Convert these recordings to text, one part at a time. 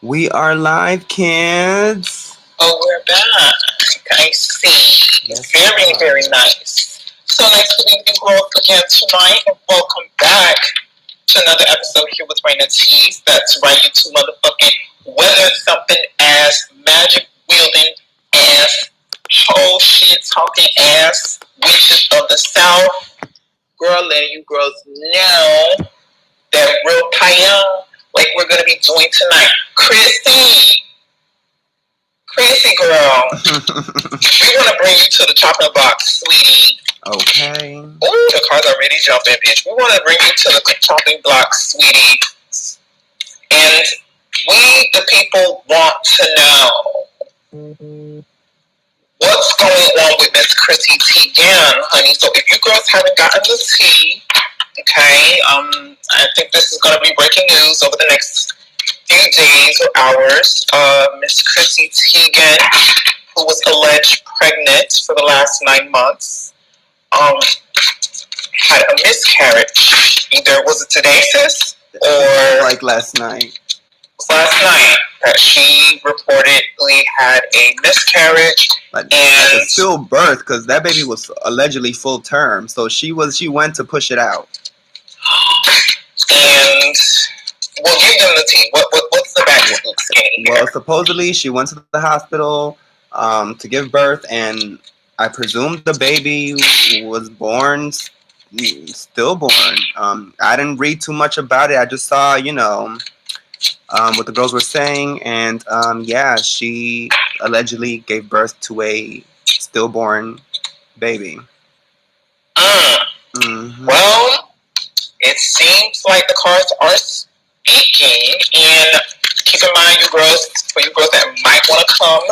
We are live, kids. Oh, we're back. I see. Yes, Very, very nice. So nice to meet you both again tonight, and welcome back to another episode here with Raina Tees. That's right, you two motherfucking weather something ass, magic wielding ass, whole shit talking ass, witches of the South. Girl, letting you girls know that real paella like we're gonna be doing tonight. Chrissy girl, we want to bring you to the chopping block, sweetie. Okay. Ooh, the car's already jumping, bitch. We want to bring you to the chopping block, sweetie. And we, the people, want to know what's going on with Miss Chrissy Teigen, honey. So if you girls haven't gotten the tea, okay, I think this is going to be breaking news over the next few days or hours. Miss Chrissy Teigen, who was alleged pregnant for the last 9 months, had a miscarriage. Either was it today, sis, or like last night. Last night that she reportedly had a miscarriage like and a stillbirth, because that baby was allegedly full term. So she went to push it out. And we'll give them the tea. What's the backstory skinny here? Well, supposedly she went to the hospital to give birth, and I presume the baby was born stillborn. I didn't read too much about it. I just saw, what the girls were saying, and yeah, she allegedly gave birth to a stillborn baby. Mm-hmm. Well, it seems like the cards are speaking, and keep in mind, for you girls that might want to come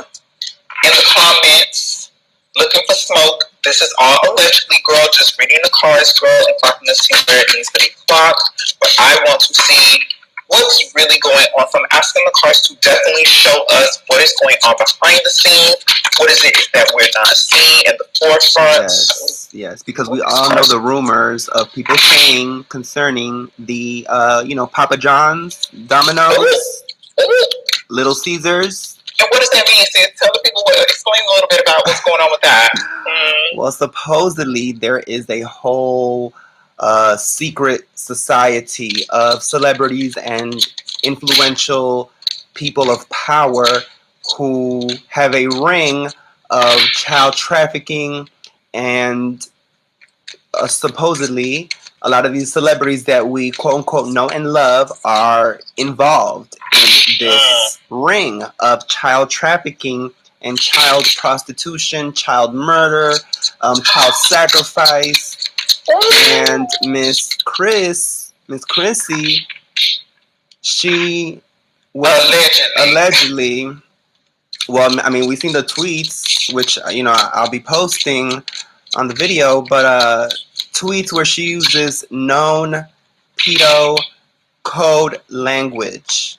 in the comments looking for smoke, this is all allegedly, girl, just reading the cards, girl, and clocking the scene where it needs to be clocked, but I want to see what's really going on. So I'm asking the cards to definitely show us what is going on behind the scenes. What is it that we're not seeing in the forefront? Yes, because we all know the rumors of people saying concerning the, Papa John's, Domino's, Little Caesars. And what does that mean, sis? Tell the people, explain a little bit about what's going on with that. Well, supposedly there is a whole secret society of celebrities and influential people of power who have a ring of child trafficking, and supposedly a lot of these celebrities that we quote unquote know and love are involved in this ring of child trafficking and child prostitution, child murder, child sacrifice. And Miss Chrissy, she was allegedly, well, I mean, we've seen the tweets, which, I'll be posting on the video, but tweets where she uses known pedo code language.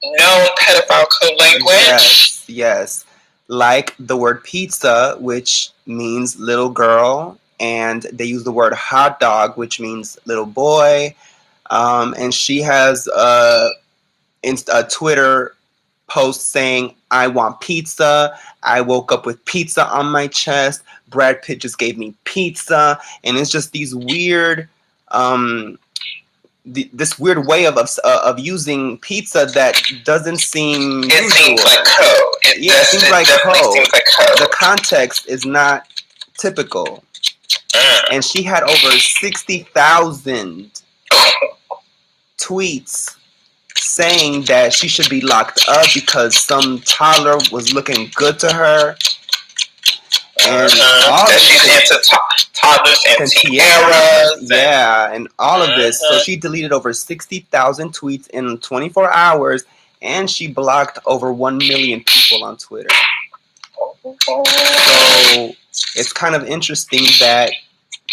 Known pedophile code language? Yes. Like the word pizza, which means little girl, and they use the word hot dog, which means little boy. And she has a Twitter post saying, "I want pizza. I woke up with pizza on my chest. Brad Pitt just gave me pizza." And it's just these weird, this weird way of using pizza that doesn't seem usual. Seems like code. It seems like code. The context is not typical. And she had over 60,000 tweets saying that she should be locked up because some toddler was looking good to her. And all that she's into toddlers and tiaras. Yeah, and all of this. So she deleted over 60,000 tweets in 24 hours, and she blocked over 1 million people on Twitter. So it's kind of interesting that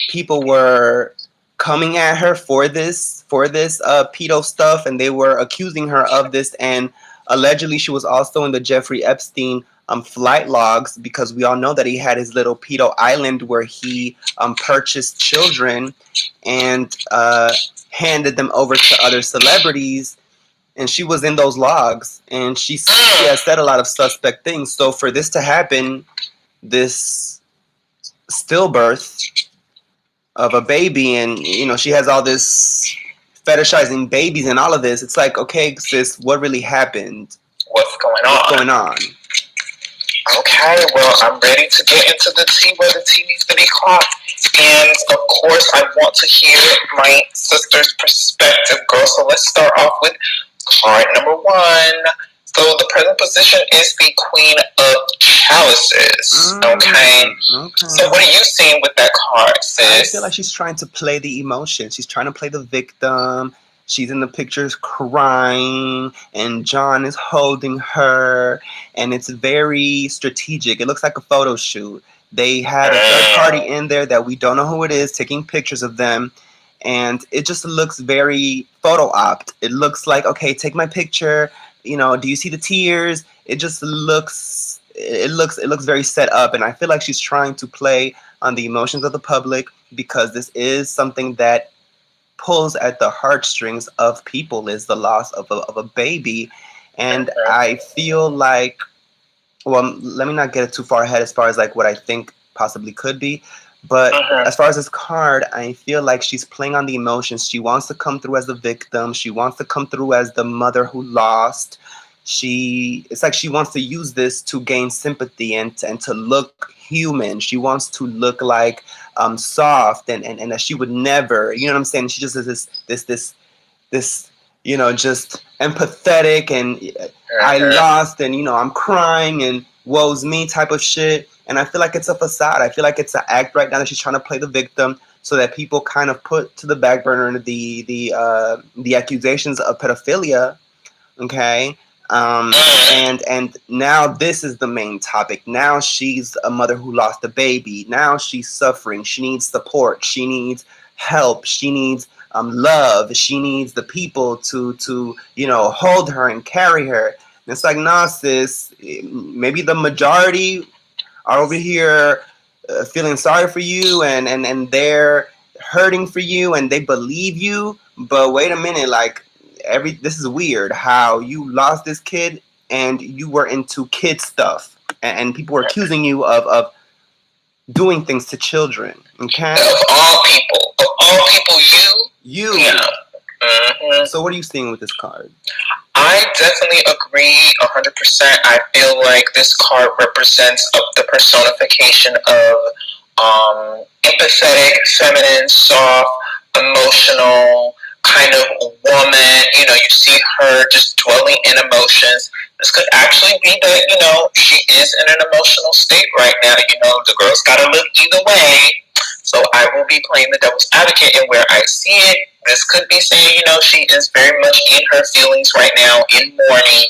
people were coming at her for this pedo stuff, and they were accusing her of this. And allegedly, she was also in the Jeffrey Epstein flight logs, because we all know that he had his little pedo island where he purchased children and handed them over to other celebrities. and she was in those logs, and she has said a lot of suspect things. So for this to happen, this stillbirth of a baby, and she has all this fetishizing babies and all of this. It's like, okay, sis, what really happened? What's going on? What's going on? Okay, well, I'm ready to get into the tea where the tea needs to be caught. And of course, I want to hear my sister's perspective, girl. So let's start off with card number 1. So the present position is the Queen of Chalices. Okay. So what are you seeing with that card, sis? I feel like she's trying to play the emotion. She's trying to play the victim. She's in the pictures crying, and John is holding her, and it's very strategic. It looks like a photo shoot. They had a third party in there that we don't know who it is taking pictures of them, and it just looks very photo opt. It looks like, okay, take my picture. Do you see the tears? It just looks very set up, and I feel like she's trying to play on the emotions of the public, because this is something that pulls at the heartstrings of people, is the loss of a baby. And I feel like, well, let me not get it too far ahead as far as like what I think possibly could be, but as far as this card, I feel like she's playing on the emotions. She wants to come through as the victim. She wants to come through as the mother who lost. It's like she wants to use this to gain sympathy and to look human. She wants to look like soft, and that she would never, you know what I'm saying? She just is this just empathetic, and I lost, and I'm crying, and woe's me type of shit. And I feel like it's a facade. I feel like it's an act right now that she's trying to play the victim, so that people kind of put to the back burner the accusations of pedophilia. Okay. And now this is the main topic. Now she's a mother who lost a baby. Now she's suffering. She needs support. She needs help. She needs love. She needs the people to hold her and carry her. And it's like, nah, sis, maybe the majority are over here feeling sorry for you, and they're hurting for you, and they believe you. But wait a minute, like, this is weird how you lost this kid and you were into kid stuff, and people were accusing you of doing things to children. Okay, of all people, you. Yeah. So what are you seeing with this card? I definitely agree 100%. I feel like this card represents the personification of empathetic, feminine, soft, emotional kind of woman. You see her just dwelling in emotions. This could actually be that, she is in an emotional state right now. The girl's got to look either way. So I will be playing the devil's advocate, and where I see it, this could be saying, she is very much in her feelings right now, in mourning,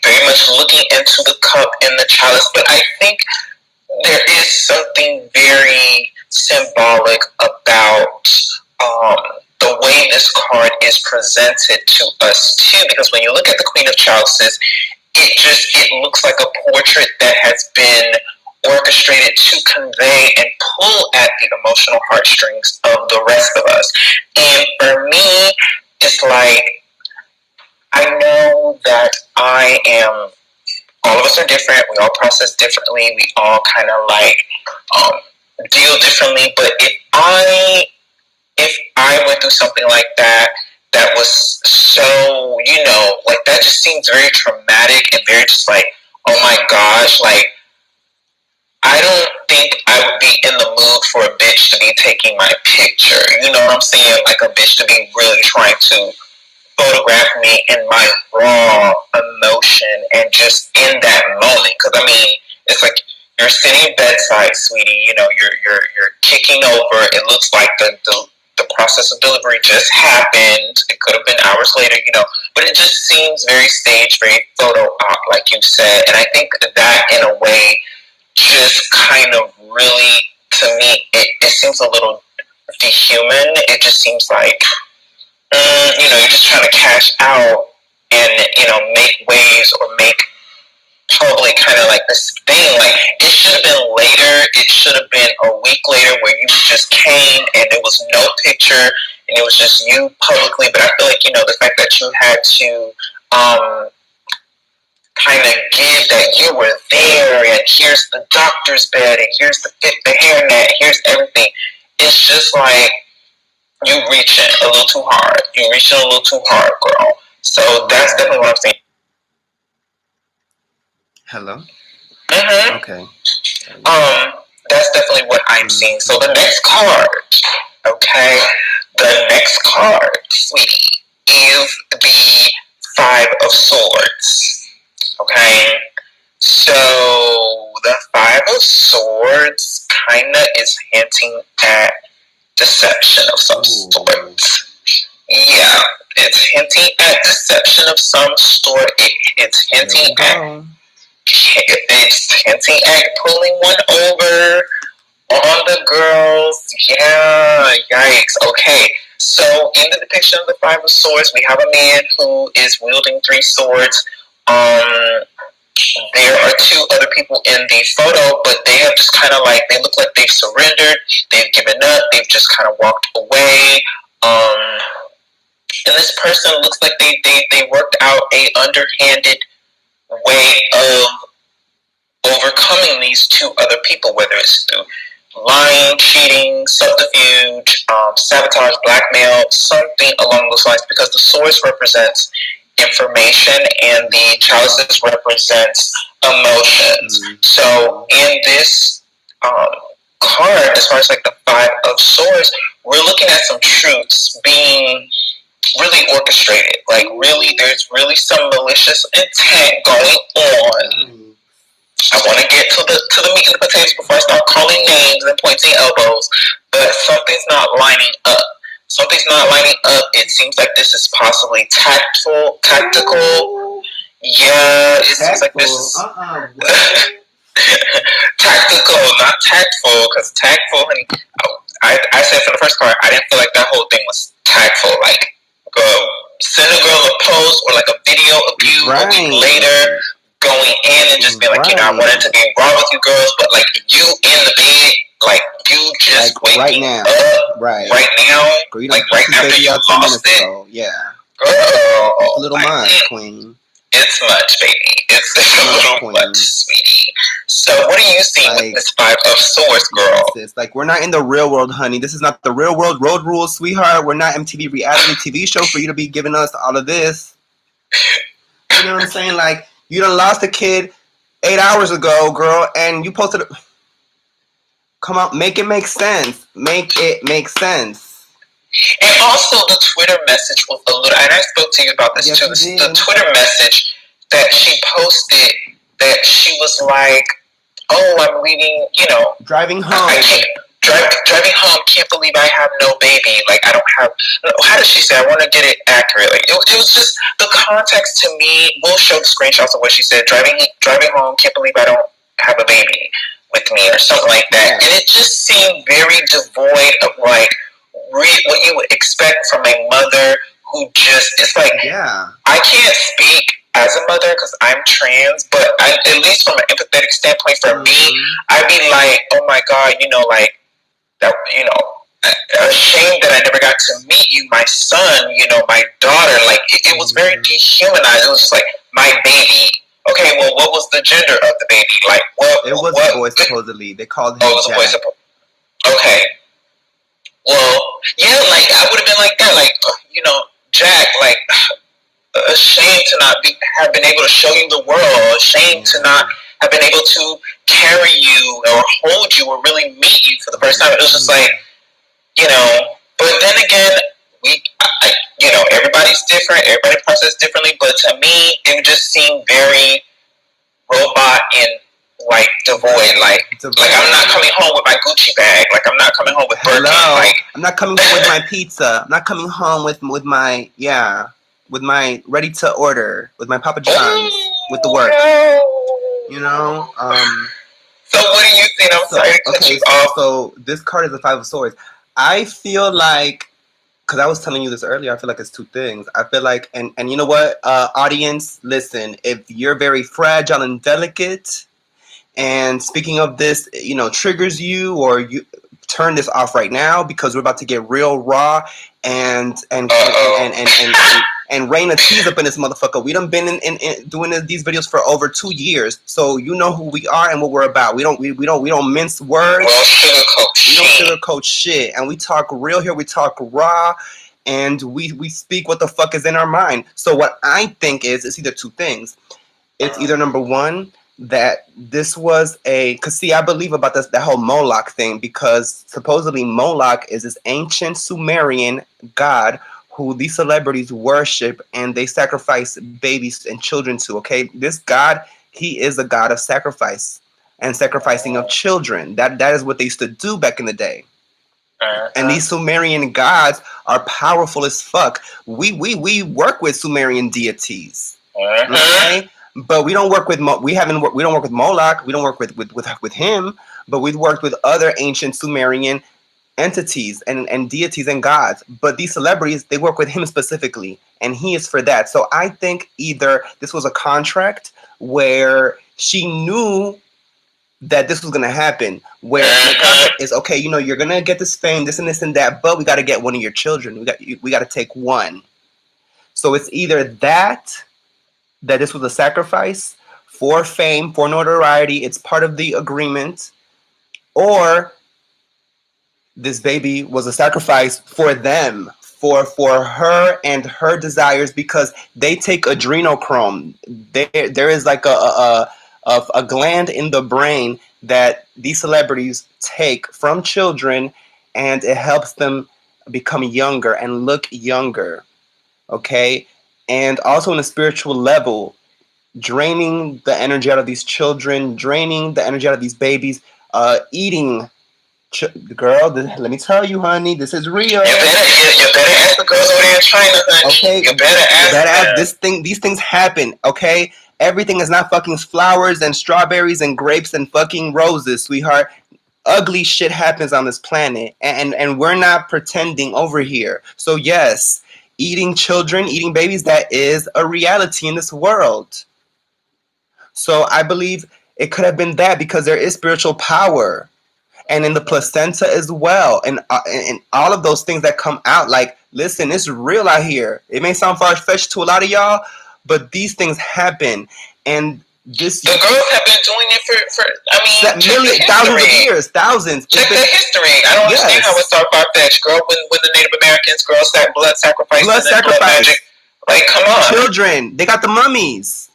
very much looking into the cup and the chalice. But I think there is something very symbolic about the way this card is presented to us too, because when you look at the Queen of Chalices, it looks like a portrait that has been orchestrated to convey and pull at the emotional heartstrings of the rest of us. And for me, it's like, I know that all of us are different. We all process differently. We all kind of deal differently. But if I went through something like that was so, that just seems very traumatic and very just like, oh my gosh, like, I don't think I would be in the mood for a bitch to be taking my picture. You know what I'm saying? Like, a bitch to be really trying to photograph me in my raw emotion and just in that moment. Because I mean, it's like you're sitting bedside, sweetie. You're kicking over. It looks like the process of delivery just happened. It could have been hours later, but it just seems very staged, very photo op, like you said. And I think that in a way just kind of really, to me, it seems a little dehuman. It just seems like, you're just trying to cash out and, make waves or make public kind of like this thing. Like, it should have been later. It should have been a week later where you just came and there was no picture. and it was just you publicly. But I feel like, the fact that you had to kind of give that you were there, and here's the doctor's bed, and here's the hairnet, here's everything. It's just like you reaching a little too hard. You reaching a little too hard, girl. So that's definitely what I'm saying. Hello? Mm-hmm. Okay. That's definitely what I'm seeing. So the next card, okay? The next card, sweetie, is the Five of Swords. Okay? So the Five of Swords kind of is hinting at deception of some sort. Yeah, it's hinting at deception of some sort. It's hinting at pulling one over on the girls. Yeah, yikes. Okay, so in the depiction of the Five of Swords, we have a man who is wielding 3 swords. There are 2 other people in the photo, but they have just kind of like, they look like they've surrendered, they've given up, they've just kind of walked away. And this person looks like they worked out a underhanded way of overcoming these 2 other people, whether it's through lying, cheating, subterfuge, sabotage, blackmail, something along those lines, because the swords represents information and the chalices represents emotions. So in this card, as far as like the Five of Swords, we're looking at some truths being really orchestrated. Like really, there's really some malicious intent going on. I want to get to the meat and the potatoes before I start calling names and pointing elbows, but something's not lining up. Something's not lining up. It seems like this is possibly tactical. Yeah, it seems like this is tactical, not tactful. Because tactful, and I said for the first card, I didn't feel like that whole thing was tactful. Like, send a girl a post or like a video of you a week later going in and just being like, I wanted to be raw with you girls, but like you in the bed, like you just like waking up right now, girl, like right after you lost it. Yeah, girl, it's a little much, queen. It's much, baby. It's a little much, sweetie. So what are you seeing with this Five of Swords, girl? It's like, we're not in the real world, honey. This is not the real world. Road rules, sweetheart. We're not MTV reality TV show for you to be giving us all of this. You know what I'm saying? Like, you done lost a kid 8 hours ago, girl, and you posted it. Come on, make it make sense. Make it make sense. And also the Twitter message was a little, and I spoke to you about this too. The Twitter message that she posted, that she was like, oh, I'm leaving, driving home. I can't. Driving home, can't believe I have no baby. Like, I don't have. How did she say? I want to get it accurate. Like, it was just the context to me. We'll show the screenshots of what she said. Driving home, can't believe I don't have a baby with me, or something like that. And it just seemed very devoid of like what you would expect from a mother who just. It's like, I can't speak as a mother because I'm trans, but at least from an empathetic standpoint, for me, I'd be like, oh my God, like. That, ashamed that I never got to meet you, my son, my daughter. Like, it was very dehumanized. It was just like, my baby. Okay, well, what was the gender of the baby? Like, what? It was a boy, supposedly. They called him Jack. Okay. Well, yeah, like, I would have been like that. Like, Jack, like, ashamed to not have been able to show you the world. Ashamed to not have been able to carry you or hold you or really meet you for the first time. It was just like, but then again, everybody's different, everybody processes differently, but to me, it just seemed very robot and like devoid, like I'm not coming home with my Gucci bag, like I'm not coming home with Birkin, like I'm not coming home with my pizza, I'm not coming home with my with my ready to order, with my Papa John's, with the work. So what do you think? I'm sorry to cut you off. So this card is the Five of Swords. I feel like, because I was telling you this earlier, I feel like it's 2 things. I feel like, and you know what, audience, listen, if you're very fragile and delicate, and speaking of this, triggers you, or you turn this off right now because we're about to get real raw and Raina tease up in this motherfucker. We done been in doing these videos for over 2 years, so you know who we are and what we're about. We don't mince words. We don't sugarcoat shit, and we talk real here. We talk raw, and we speak what the fuck is in our mind. So what I think is, it's either two things. It's either number one, that this was because see, I believe about that whole Moloch thing, because supposedly Moloch is this ancient Sumerian god who these celebrities worship and they sacrifice babies and children to. Okay, this god, he is a god of sacrifice and sacrificing of children. That is what they used to do back in the day. And these Sumerian gods are powerful as fuck. We work with Sumerian deities. Okay? But we don't work with we don't work with Moloch. We don't work with him. But we've worked with other ancient Sumerian entities and deities and gods. But these celebrities, they work with him specifically, and he is for that. So I think either this was a contract where she knew that this was gonna happen, where the contract is, okay, you're gonna get this fame, this and this and that, but we got to get one of your children. We got to take one. So it's either that this was a sacrifice for fame, for notoriety, it's part of the agreement, or this baby was a sacrifice for them, for her and her desires, because they take adrenochrome. There is like a gland in the brain that these celebrities take from children, and it helps them become younger and look younger. Okay? And also on a spiritual level, draining the energy out of these children, draining the energy out of these babies, eating. Girl, let me tell you, honey, this is real. You better ask the girls over there in China, honey. Okay, you better ask. These things happen. Okay, everything is not fucking flowers and strawberries and grapes and fucking roses, sweetheart. Ugly shit happens on this planet, and we're not pretending over here. So yes, eating children, eating babies, that is a reality in this world. So I believe it could have been that, because there is spiritual power. And in the placenta as well, and all of those things that come out. Like, listen, it's real out here. It may sound far-fetched to a lot of y'all, but these things happen. And the girls have been doing it for thousands of years, thousands. Check the history. I don't understand how it's so far-fetched, girl. When the Native Americans, girls, blood sacrifice, blood magic. Like, come on, children. They got the mummies.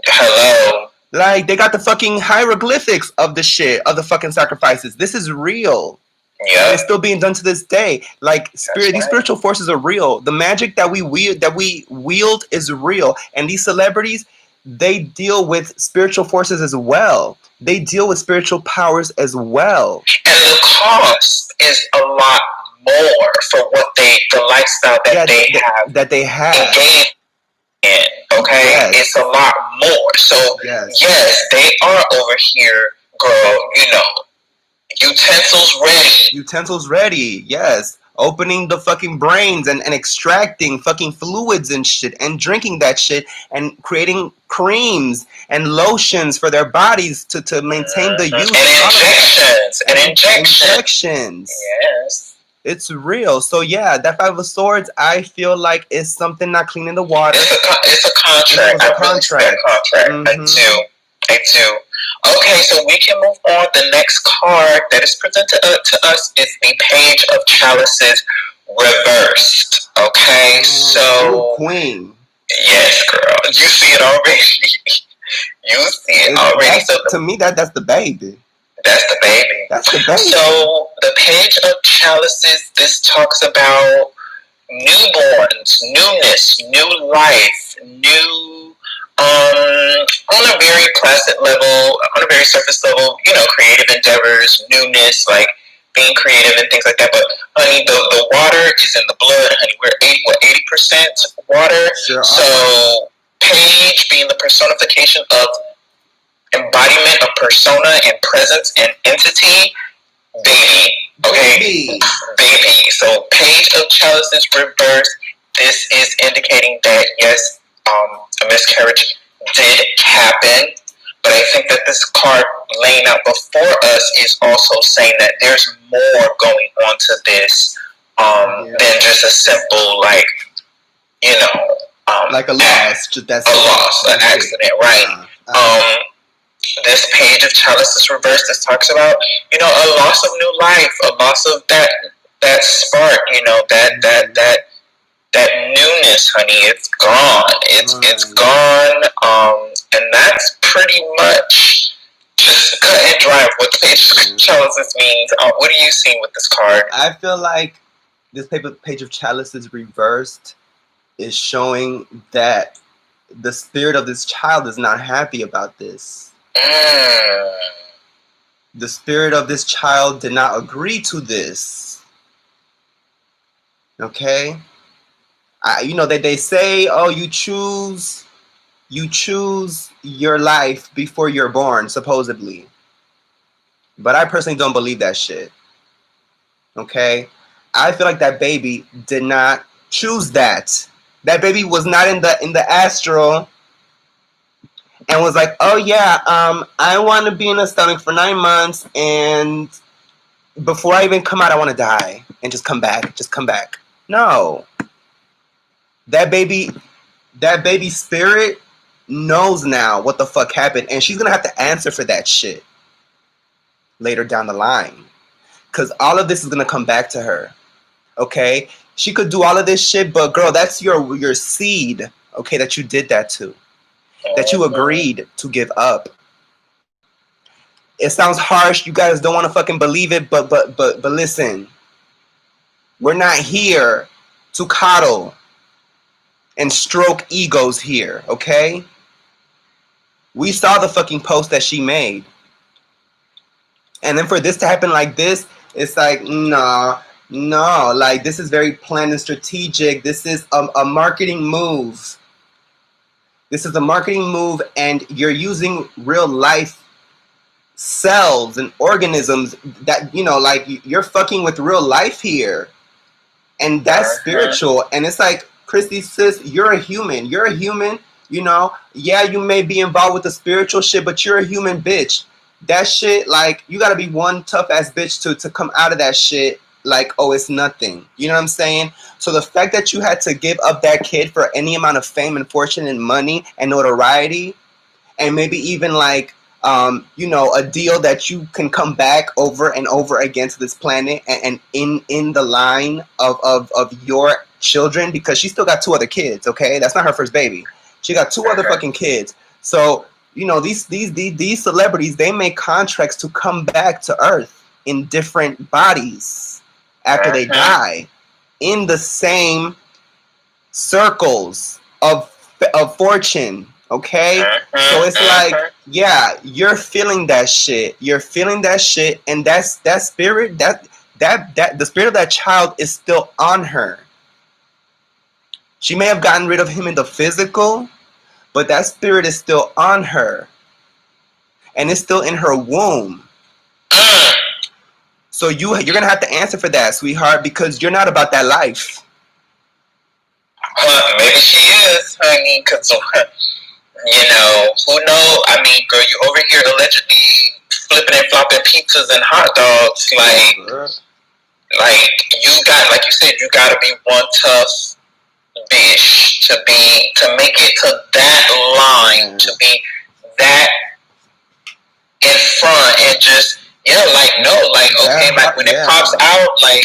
Hello. Like, they got the fucking hieroglyphics of the shit, of the fucking sacrifices. This is real. Yeah. It's still being done to this day. Like, these spiritual forces are real. The magic that we wield is real. And these celebrities, they deal with spiritual forces as well. They deal with spiritual powers as well. And the cost is a lot more for what the lifestyle that they have. Okay, yes. It's a lot more. So yes, they are over here, girl. Utensils ready. Yes, opening the fucking brains and extracting fucking fluids and shit, and drinking that shit, and creating creams and lotions for their bodies to maintain the youth. And injections. Yes. It's real. So yeah, that Five of Swords, I feel like is something not clean in the water. It's a contract. I do. Okay, so we can move on. The next card that is presented to us is the Page of Chalices reversed. Okay, so Queen. Yes, girl. You see it already. So to me, that's the baby. That's the baby. So the Page of Chalices, this talks about newborns, newness, new life, new, on a very placid level, on a very surface level, creative endeavors, newness, like being creative and things like that. But honey, the water is in the blood, honey. We're 80% water. Sure. So Page being the personification of embodiment of persona and presence and entity, baby. Okay, baby. So Page of Chalices reversed. This is indicating that yes, a miscarriage did happen, But I think that this card laying out before us is also saying that there's more going on to this than just a simple, like, you know, like a loss. That's a loss, an accident, right? This page of chalices reversed, this talks about, you know, a loss of new life, a loss of that spark, you know, that newness, honey. It's gone. It's gone. And that's pretty much just cut and dry what the page of chalices means. What are you seeing with this card? I feel like this page of chalices reversed is showing that the spirit of this child is not happy about this. The spirit of this child did not agree to this. Okay? You know, they say, oh, you choose your life before you're born, supposedly. But I personally don't believe that shit. Okay? I feel like that baby did not choose that. That baby was not in the astral and was like, oh yeah, I want to be in the stomach for 9 months, and before I even come out, I want to die and just come back. No. That baby spirit knows now what the fuck happened, and she's gonna have to answer for that shit later down the line, because all of this is gonna come back to her. Okay, she could do all of this shit, but girl, that's your seed. Okay, that you did that to, that you agreed to give up. It sounds harsh. You guys don't want to fucking believe it, but listen, we're not here to coddle and stroke egos here, okay? We saw the fucking post that she made. And then for this to happen like this, it's like, no, like this is very planned and strategic. This is a marketing move. This is a marketing move, and you're using real life cells and organisms that, you know, like you're fucking with real life here. And that's spiritual. And it's like, Christy, sis, you're a human, you know. Yeah, you may be involved with the spiritual shit, but you're a human, bitch. That shit, like, you gotta be one tough ass bitch to come out of that shit like, oh, it's nothing. You know what I'm saying? So the fact that you had to give up that kid for any amount of fame and fortune and money and notoriety, and maybe even like, you know, a deal that you can come back over and over again to this planet and in the line of your children, because she still got 2 other kids, okay? That's not her first baby. She got 2 other fucking kids. So, you know, these celebrities, they make contracts to come back to Earth in different bodies after they die, in the same circles of fortune. Okay, so it's like, yeah, you're feeling that shit. You're feeling that shit, and that spirit, that the spirit of that child is still on her. She may have gotten rid of him in the physical, but that spirit is still on her, and it's still in her womb. So you're gonna have to answer for that, sweetheart, because you're not about that life. Maybe she is, honey, because, you know, who knows? I mean, girl, you over here allegedly flipping and flopping pizzas and hot dogs. Like you got, like you said, you got to be one tough bitch to make it to that line, to be that in front, and just, yeah, like, no, like, okay, like when it pops out, like,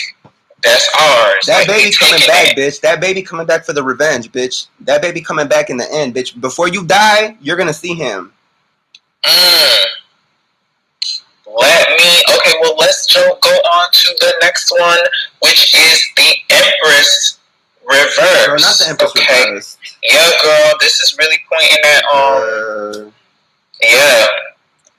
that's ours. That like, baby coming back, bitch. That baby coming back for the revenge, bitch. That baby coming back in the end, bitch. Before you die, you're gonna see him. Okay, well, let's go on to the next one, which is the Empress Reverse. Girl, not the Empress Reverse. Yeah, girl, this is really pointing at, yeah,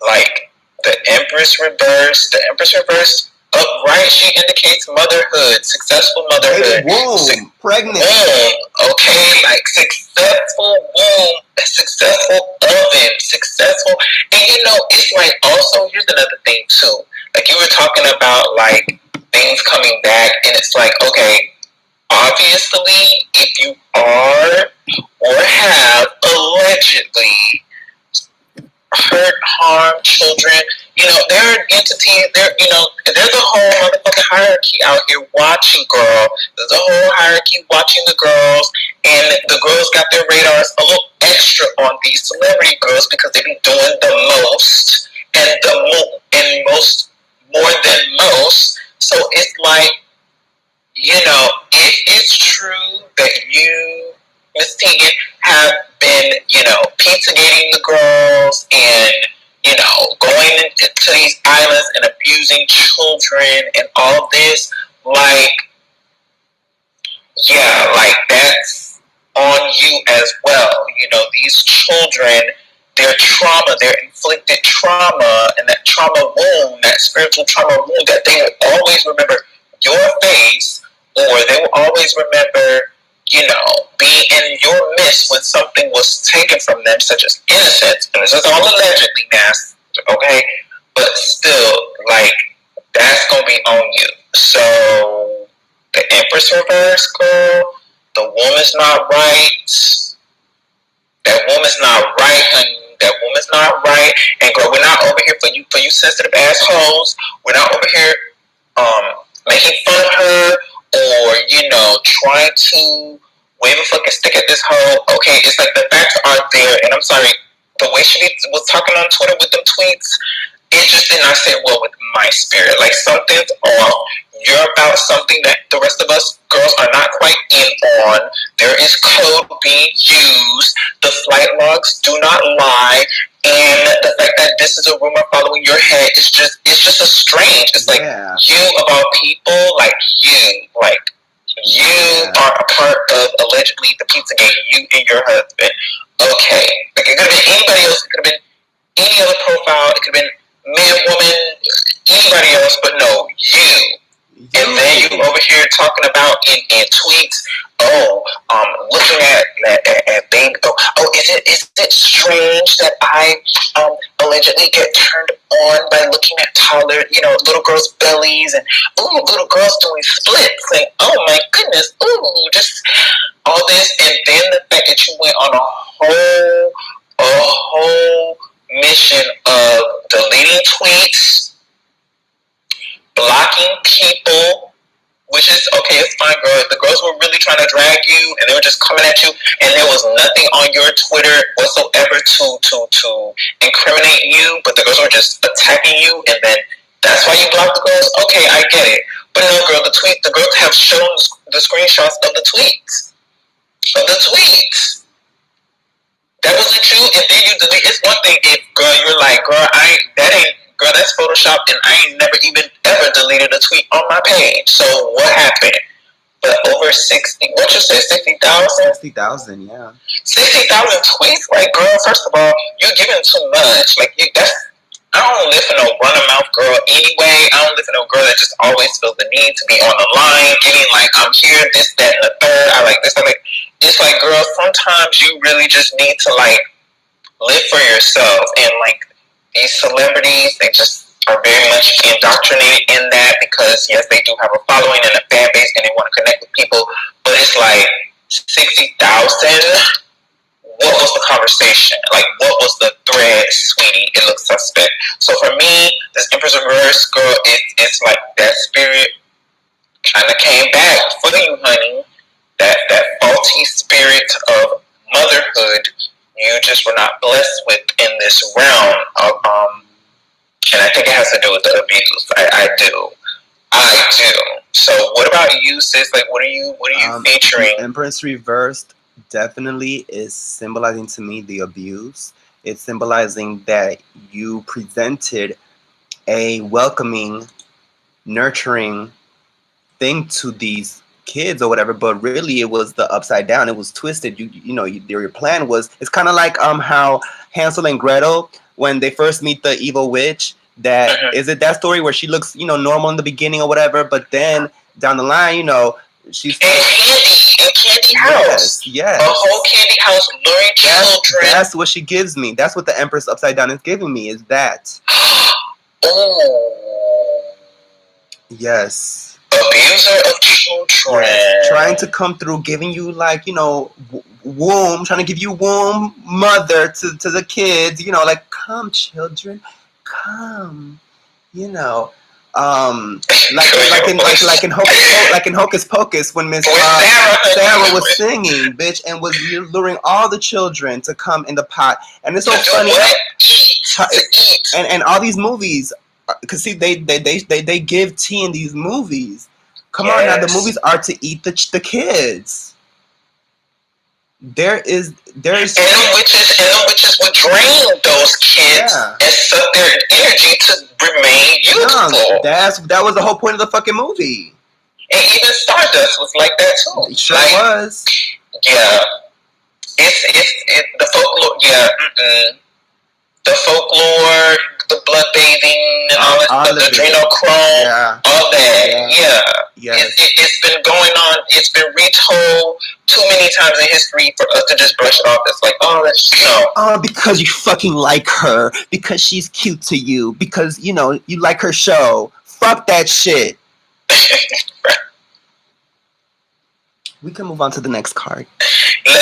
like, the Empress Reverse. The Empress Reverse upright, she indicates motherhood, successful motherhood. Womb, pregnant. Okay, like successful womb, successful oven, successful. And you know, it's like, also, here's another thing too. Like, you were talking about, like, things coming back, and it's like, okay, obviously, if you are or have allegedly hurt, harm children. They're an entity. There's a whole motherfucking hierarchy out here watching, girl. There's a whole hierarchy watching the girls, and the girls got their radars a little extra on these celebrity girls because they be doing the most and most more than most. So it's like, if it's true that you, Miss Tegan, have been, pizza-gating the girls and, going into these islands and abusing children and all this, like, yeah, like, that's on you as well. These children, their trauma, their inflicted trauma, and that trauma wound, that spiritual trauma wound, that they will always remember your face, or they will always remember, being in your midst when something was taken from them, such as innocence, and this is all allegedly, mass, okay? But still, like, that's gonna be on you. So, the Empress reverse, girl, the woman's not right. That woman's not right, honey. That woman's not right. And girl, we're not over here for you sensitive assholes. We're not over here making fun of her or, trying to wave a fucking stick at this hoe. Okay, it's like the facts are there, and I'm sorry, the way she was talking on Twitter with them tweets, it just did not sit well with my spirit. Like, something's off. You're about something that the rest of us girls are not quite in on. There is code being used. The flight logs do not lie. And the fact that this is a rumor following your head is just a strange. It's like, you of all people, like you are a part of allegedly the Pizzagate, you and your husband. Okay. Like, it could have been anybody else. It could have been any other profile. It could have been man, woman, anybody else, but no, you. And then you over here talking about in tweets, looking at baby. Is it strange that I allegedly get turned on by looking at taller, little girls' bellies and little girls doing splits and oh my goodness, just all this, and then the fact that you went on a whole mission of deleting tweets, blocking people, which is okay, it's fine, girl. The girls were really trying to drag you and they were just coming at you, and there was nothing on your Twitter whatsoever to incriminate you, but the girls were just attacking you, and then that's why you blocked the girls? Okay, I get it. But no, girl, the girls have shown the screenshots of the tweets. That wasn't you, and then you delete. It's one thing if, girl, you're like, girl, that's Photoshopped, and I ain't never even ever deleted a tweet on my page. So what happened? But over 60, what you say, 60,000? 60,000, yeah. 60,000 tweets? Like, girl, first of all, you're giving too much. Like, I don't live for no run-of-mouth girl anyway. I don't live for no girl that just always feels the need to be on the line, getting like, I'm here, this, that, and the third. I like this, I like. It's like, girl, sometimes you really just need to, like, live for yourself. And, like, these celebrities, they just are very much indoctrinated in that because, yes, they do have a following and a fan base and they want to connect with people. But it's like, 60,000? What was the conversation? Like, what was the thread, sweetie? It looks suspect. So for me, this Empress Reverse, girl, it's like that spirit kind of came back for you, honey. That faulty spirit of motherhood you just were not blessed with in this realm of, and I think it has to do with the abuse. I do. So what about you, sis? Like, what are you featuring? Empress Reversed definitely is symbolizing to me the abuse. It's symbolizing that you presented a welcoming, nurturing thing to these kids or whatever, but really it was the upside down. It was twisted. Your plan was, it's kind of like how Hansel and Gretel, when they first meet the evil witch, that is it that story where she looks normal in the beginning or whatever, but then down the line she's Candy house. Yes. A whole candy house luring children. That's what she gives me. That's what the Empress Upside Down is giving me, is that. Oh. Yes. Abuser of children. Yes. Trying to come through, giving you womb, trying to give you womb mother to the kids, you know, like, come children, come, you know. Like in Hocus Pocus when Miss Sarah was singing, bitch, and was luring all the children to come in the pot. And it's so funny. And all these movies, because see, they give tea in these movies. Come on now, the movies are to eat the kids. There is and the witches would drain those kids and suck their energy to remain youthful. That was the whole point of the fucking movie. And even Stardust was like that too. It sure was. Yeah. It's the folklore. Yeah. The folklore, the blood bathing, and all the adrenochrome, all that. Yeah. It's been going on. It's been retold too many times in history for us to just brush it off. It's like, oh, that's because you fucking like her, because she's cute to you, because you know you like her show. Fuck that shit. We can move on to the next card. So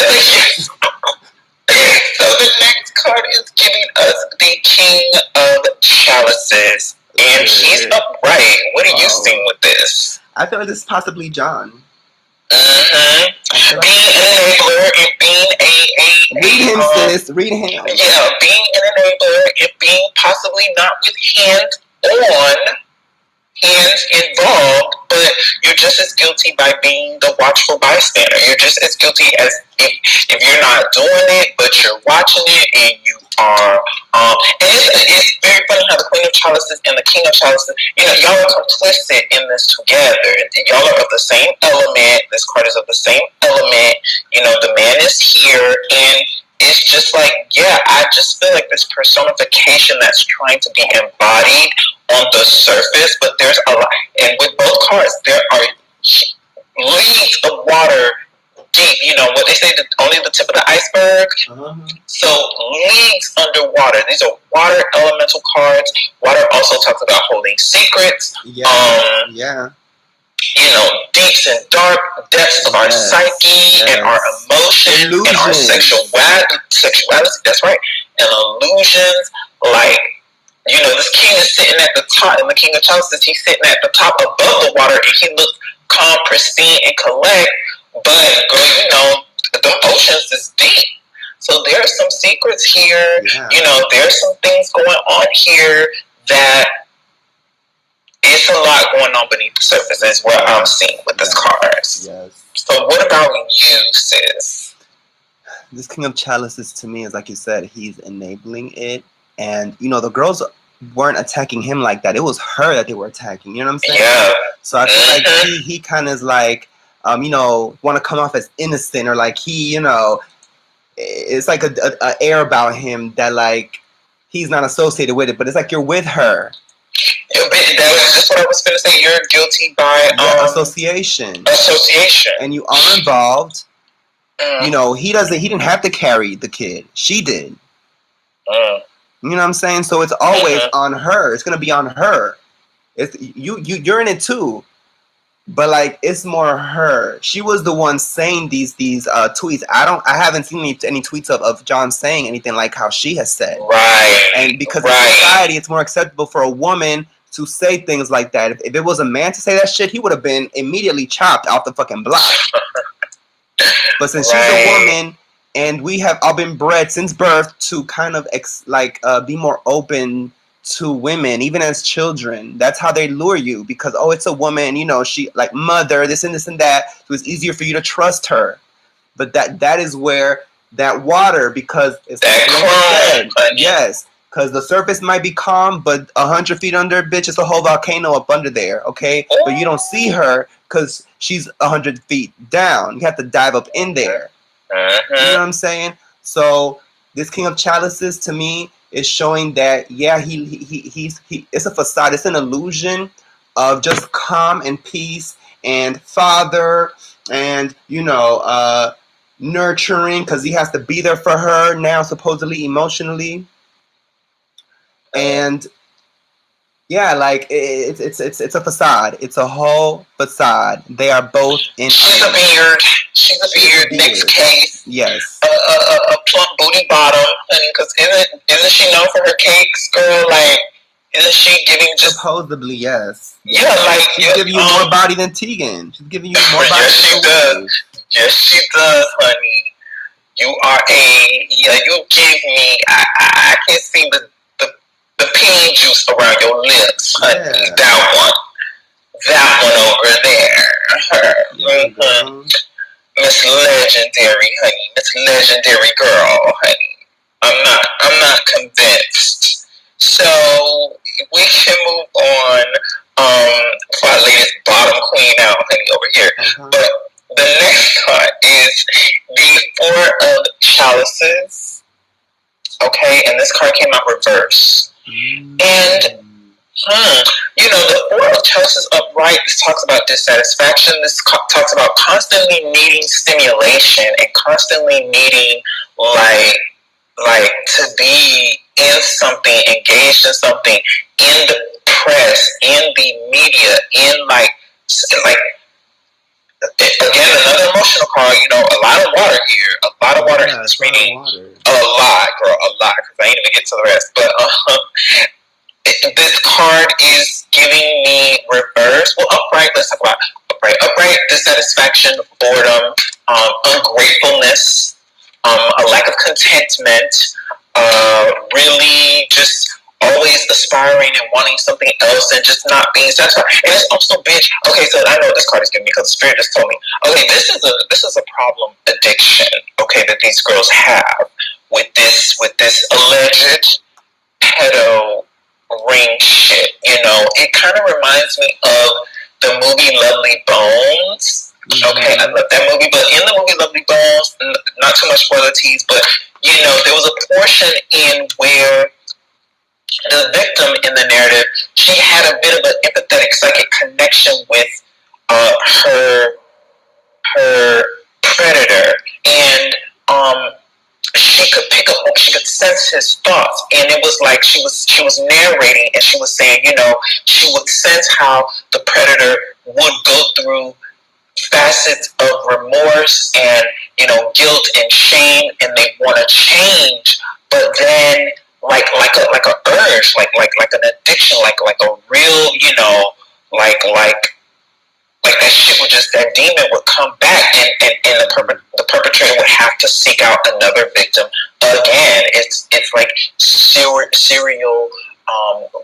the next card is giving us the King of Chalices. And she's upright. What are you seeing with this? I feel like this is possibly John. Being an enabler and being read him, sis. Read him. Yeah, being an enabler and being possibly not with hands involved, but you're just as guilty by being the watchful bystander. You're just as guilty as if you're not doing it, but you're watching it, and you are. And it's very funny how the Queen of Chalices and the King of Chalices, you know, y'all are complicit in this together. Y'all are of the same element. This card is of the same element. You know, the man is here, and it's just like, yeah, I just feel like this personification that's trying to be embodied on the surface, but there's a lot, and with both cards, there are leagues of water deep. You know what they say, only the tip of the iceberg. So leagues underwater. These are water elemental cards. Water also talks about holding secrets. You know, deeps and dark depths of our psyche and our emotions and our sexuality. That's right. And illusions, like, you know, this king is sitting at the top, and the King of Chalices, he's sitting at the top above the water, and he looks calm, pristine, and collect. But, girl, you know, the oceans is deep. So there are some secrets here. You know, there's some things going on here that it's a lot going on beneath the surface, is what I'm seeing with this cards. So what about you, sis? This King of Chalices, to me, is like you said, he's enabling it. And, you know, the girls weren't attacking him like that. It was her that they were attacking. You know what I'm saying? Yeah. So I feel like he kind of is like, you know, want to come off as innocent, or like he, you know, it's like a air about him that like he's not associated with it, but it's like you're with her. That's what I was going to say. You're guilty by association. And you are involved. You know, he didn't have to carry the kid. She did. You know what I'm saying? So it's always on her. It's gonna be on her. It's you're in it too, but like it's more her. She was the one saying these tweets. I haven't seen any tweets of John saying anything like how she has said. Right. And because in society, it's more acceptable for a woman to say things like that. If it was a man to say that shit, he would have been immediately chopped off the fucking block. But since she's a woman, and we have all been bred since birth to kind of be more open to women, even as children. That's how they lure you, because, oh, it's a woman, you know, she like mother, this and that. So it's easier for you to trust her. But that is where that water, because it's yes, because the surface might be calm, but 100 feet under, bitch, it's a whole volcano up under there, okay? But you don't see her because she's 100 feet down. You have to dive up in there. You know what I'm saying? So this King of Chalices, to me, is showing that, yeah, he's it's a facade. It's an illusion of just calm and peace and father and, you know, nurturing, because he has to be there for her now, supposedly emotionally. And yeah, like it's a facade. It's a whole facade. They are both in. She's a beard. She's a beard. Next case. Yes. A plump booty bottom, because isn't she known for her cakes, girl? Like, isn't she giving just supposedly yes? Yeah, like she's giving you more body than Tegan. She's giving you more body. Yes, she does. Yes, she does, honey. You are you give me. I can see the pea juice around your lips, honey. Yeah. That one over there. Mm-hmm. Miss Legendary, honey. Miss Legendary girl, honey. I'm not convinced. So we can move on for our latest bottom queen out, honey, over here. But the next card is the Four of Chalices. Okay, and this card came out reverse. And the Four of Chalices upright, this talks about dissatisfaction. This talks about constantly needing stimulation and constantly needing like to be in something, engaged in something, in the press, in the media, in like again another emotional card. A lot of water here, a lot of water in this reading, a lot, girl, a lot. Because I ain't even get to the rest, but this card is giving me reverse. Well, upright. Let's talk about upright. Upright, dissatisfaction, boredom, ungratefulness, a lack of contentment, really just always aspiring and wanting something else and just not being satisfied. And it's also, bitch. Okay, so I know what this card is giving me because the spirit just told me. Okay, this is a problem addiction. Okay, that these girls have with this alleged pedo ring shit. It kind of reminds me of the movie Lovely Bones. Okay, I love that movie, but in the movie Lovely Bones, not too much spoiler tease, but there was a portion in where the victim in the narrative, she had a bit of an empathetic psychic connection with her predator, and she could sense his thoughts, and it was like she was narrating, and she was saying, she would sense how the predator would go through facets of remorse and guilt and shame, and they want to change, but then like a urge, like an addiction, like a real, like that shit would just, that demon would come back, and the perpetrator would have to seek out another victim again. It's like serial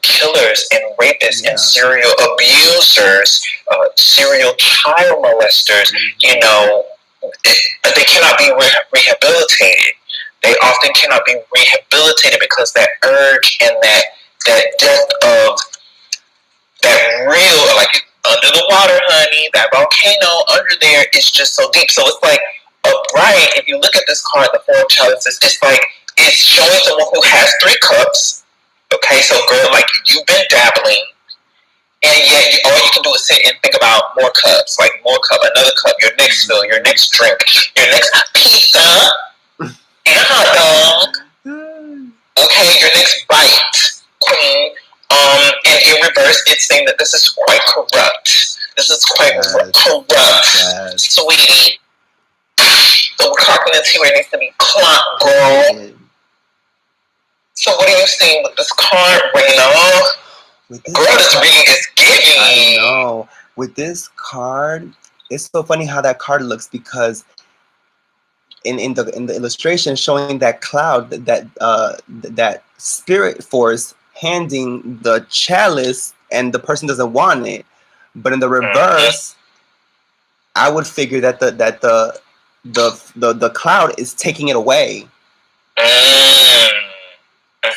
killers and rapists and serial abusers, serial child molesters. They cannot be rehabilitated. They often cannot be rehabilitated because that urge and that depth of that real, like under the water, honey, that volcano under there is just so deep. So it's like upright. If you look at this card, the Four of Chalices, it's like it's showing someone who has 3 cups. Okay, so girl, like you've been dabbling, and yet all you can do is sit and think about more cups, like more cup, another cup, your next fill, your next drink, your next pizza and hot dog. Okay, your next bite, queen. And in reverse, it's saying that this is quite corrupt. This is quite corrupt, sweetie. The cognitive where it needs to be clocked, girl. So what are you saying with this card, Raina? Girl, this reading is giving. I know. With this card, it's so funny how that card looks, because in the illustration showing that cloud, that spirit force handing the chalice, and the person doesn't want it. But in the reverse, I would figure that the cloud is taking it away.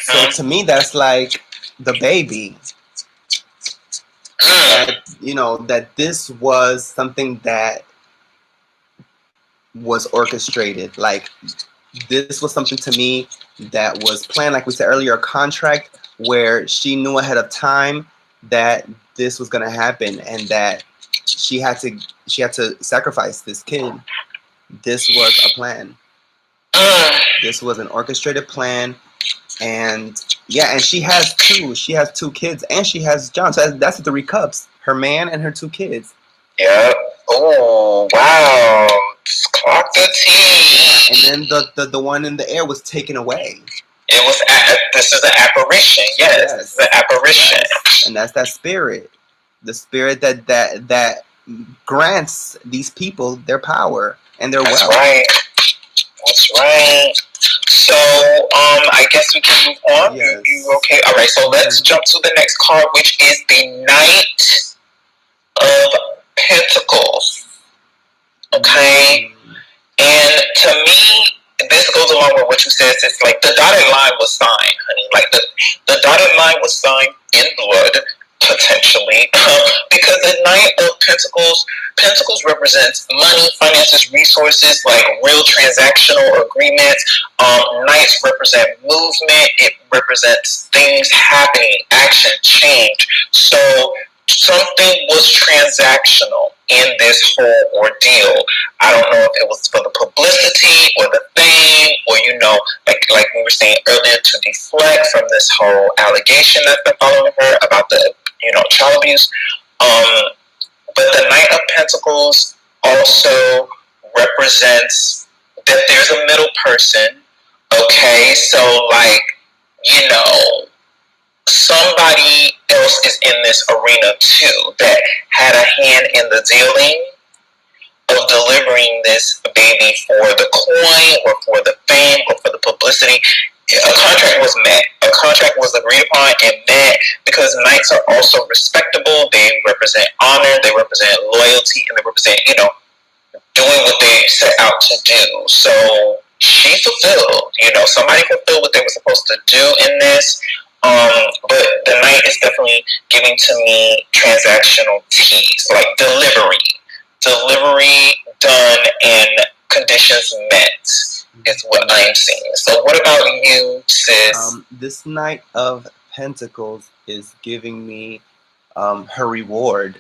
So to me, that's like the baby. That this was something that was orchestrated. Like this was something to me that was planned. Like we said earlier, a contract where she knew ahead of time that this was going to happen, and that she had to sacrifice this kid. This was a plan. This was an orchestrated plan. And and she has 2 kids, and she has John. So that's 3 cups. Her man and her 2 kids. Yeah. Oh, wow. And the one in the air was taken away. It was. This is an apparition. Yes, this is an apparition. Yes. And that's that spirit, the spirit that grants these people their power and their That's wealth. right. That's right. So, I guess we can move on. Yes. You okay? All right. So let's jump to the next card, which is the Knight of Pentacles. Okay. And to me, this goes along with what you said. It's like the dotted line was signed, honey. Like the dotted line was signed in blood, potentially, because the Knight of Pentacles represents money, finances, resources, like real transactional agreements. Knights represent movement. It represents things happening, action, change. So something was transactional in this whole ordeal. I don't know if it was for the publicity or the fame, or like we were saying earlier, to deflect from this whole allegation that's been following her about the child abuse. But the Knight of Pentacles also represents that there's a middle person. Okay, so like somebody else is in this arena too that had a hand in the dealing of delivering this baby for the coin or for the fame or for the publicity. A contract was met. A contract was agreed upon and met, because Knights are also respectable. They represent honor, they represent loyalty, and they represent, doing what they set out to do. So she fulfilled, somebody fulfilled what they were supposed to do in this. But the Knight is definitely giving to me transactional tease, like delivery done and conditions met is what I'm seeing. So what about you, sis? This Knight of Pentacles is giving me her reward.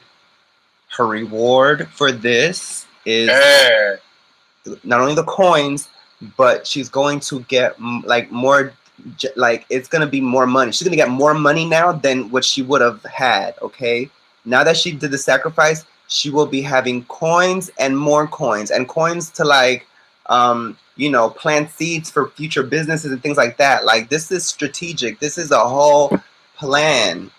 Her reward for this is not only the coins, but she's going to get more. Like, it's gonna be more money. She's gonna get more money now than what she would have had. Okay, now that she did the sacrifice, she will be having coins and more coins to plant seeds for future businesses and things like that. Like, this is strategic. This is a whole plan.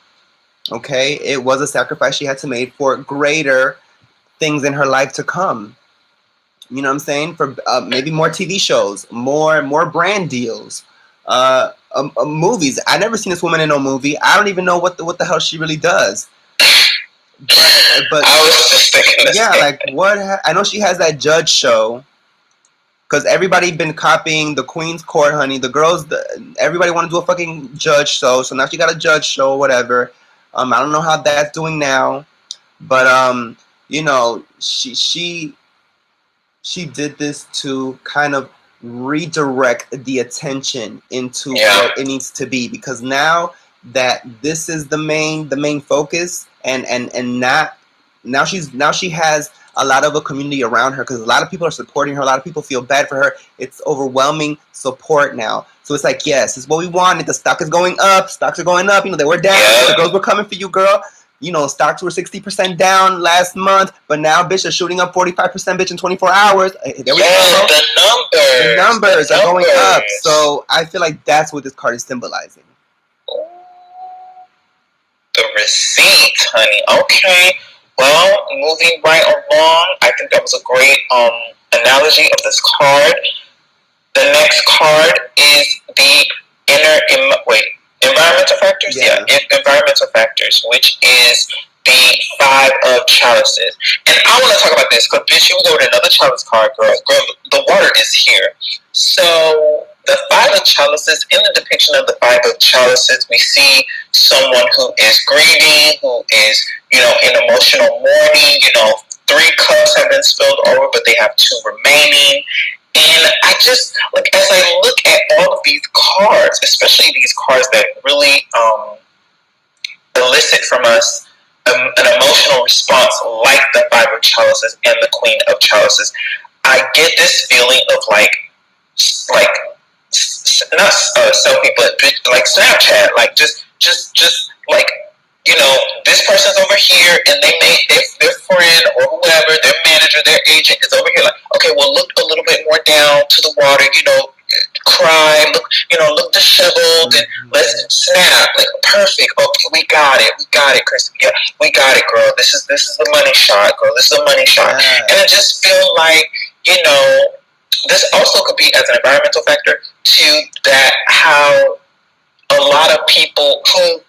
Okay, it was a sacrifice she had to make for greater things in her life to come. You know what I'm saying? For maybe more TV shows, more brand deals. Movies. I never seen this woman in no movie. I don't even know what the hell she really does. But I was just thinking this. Yeah, like what? I know she has that judge show, because everybody been copying the Queen's Court, honey. The girls, everybody want to do a fucking judge show. So now she got a judge show, or whatever. I don't know how that's doing now, but she did this to kind of redirect the attention into what it needs to be, because now that this is the main focus, and now she has a lot of a community around her, because a lot of people are supporting her. A lot of people feel bad for her. It's overwhelming support now. So it's like, yes, it's what we wanted. The stock is going up. Stocks are going up. They were down. The girls were coming for you, girl. Stocks were 60% down last month, but now, bitch, they're shooting up 45%, bitch, in 24 hours. There we go. The numbers are going up. So I feel like that's what this card is symbolizing. The receipts, honey. Okay. Well, moving right along, I think that was a great analogy of this card. The next card is the environmental factors? Yeah, environmental factors, which is the Five of Chalices. And I want to talk about this, because bitch, you go with another chalice card, girl. Girl, the water is here. So the Five of Chalices, in the depiction of the Five of Chalices, we see someone who is grieving, who is, in emotional mourning. 3 cups have been spilled over, but they have 2 remaining. And I just, as I look at all of these cards, especially these cards that really elicit from us an emotional response, like the Five of Chalices and the Queen of Chalices, I get this feeling of not selfie, but like Snapchat, like just like you know, this person's over here, and their friend or whoever, their manager, their agent is over here. Like, okay, well, look a little bit more down to the water. You know, cry. Look, you know, look disheveled, and let's snap. Like, perfect. Okay, we got it. We got it, Chris. Yeah, we got it, girl. This is the money shot, girl. This is the money shot. And I just feel like, you know, this also could be as an environmental factor to that how a lot of people who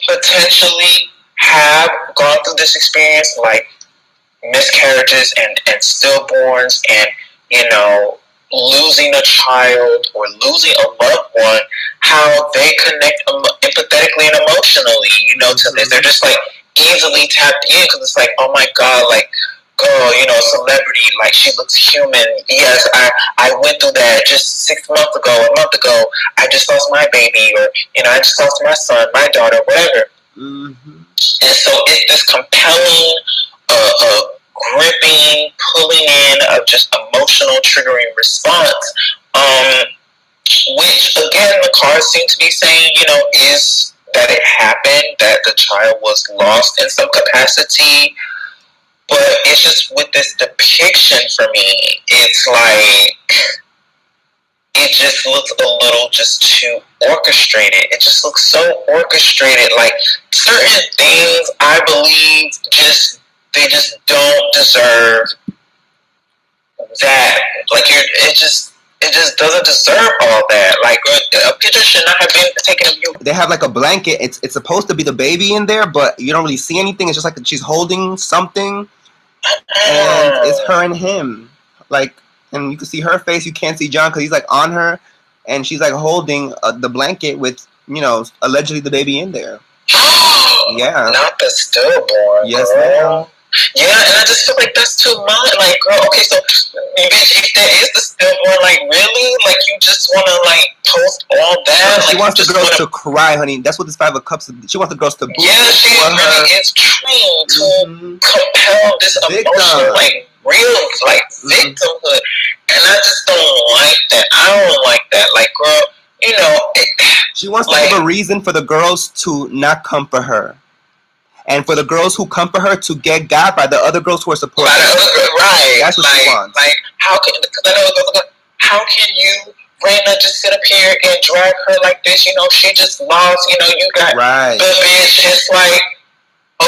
potentially have gone through this experience, like miscarriages and stillborns, and, you know, losing a child or losing a loved one, how they connect empathetically and emotionally, you know, to this. They're just like easily tapped in because it's like, oh my God, like, girl, you know, celebrity, like, she looks human. Yes, I went through that just 6 months ago, a month ago. I just lost my baby, or, you know, I just lost my son, my daughter, whatever. And so it's this compelling, gripping, pulling in of just emotional triggering response, which again the cards seem to be saying, you know, is that it happened, that the child was lost in some capacity. But it's just with this depiction for me, it's like it just looks a little just too orchestrated. It just looks so orchestrated. Like certain things, I believe, they just don't deserve that. Like it just doesn't deserve all that. Like a picture should not have been taken of you. They have like a blanket. It's supposed to be the baby in there, but you don't really see anything. It's just like she's holding something, and it's her and him. Like, and you can see her face. You can't see John because he's like on her, and she's like holding the blanket with, you know, allegedly the baby in there. Yeah. Not the stillborn. Yes, ma'am. Yeah, and I just feel like that's too much. Like, girl, okay, so bitch, if that is the stillborn, like, really? Like, you just want to, like, post all that? She like, wants the girls to cry, honey. That's what this Five of Cups is. She wants the girls to boo. Yeah, she really is trying to compel this emotional, like, real, like, victimhood. And I just don't like that. I don't like that. Like, girl, you know. She wants to give a reason for the girls to not come for her. And for the girls who come for her to get got by the other girls who are supporting her. Right. That's what she wants. Like, how can you, Raina, just sit up here and drag her like this? You know, she just lost. You know, you got the bitch. It's like,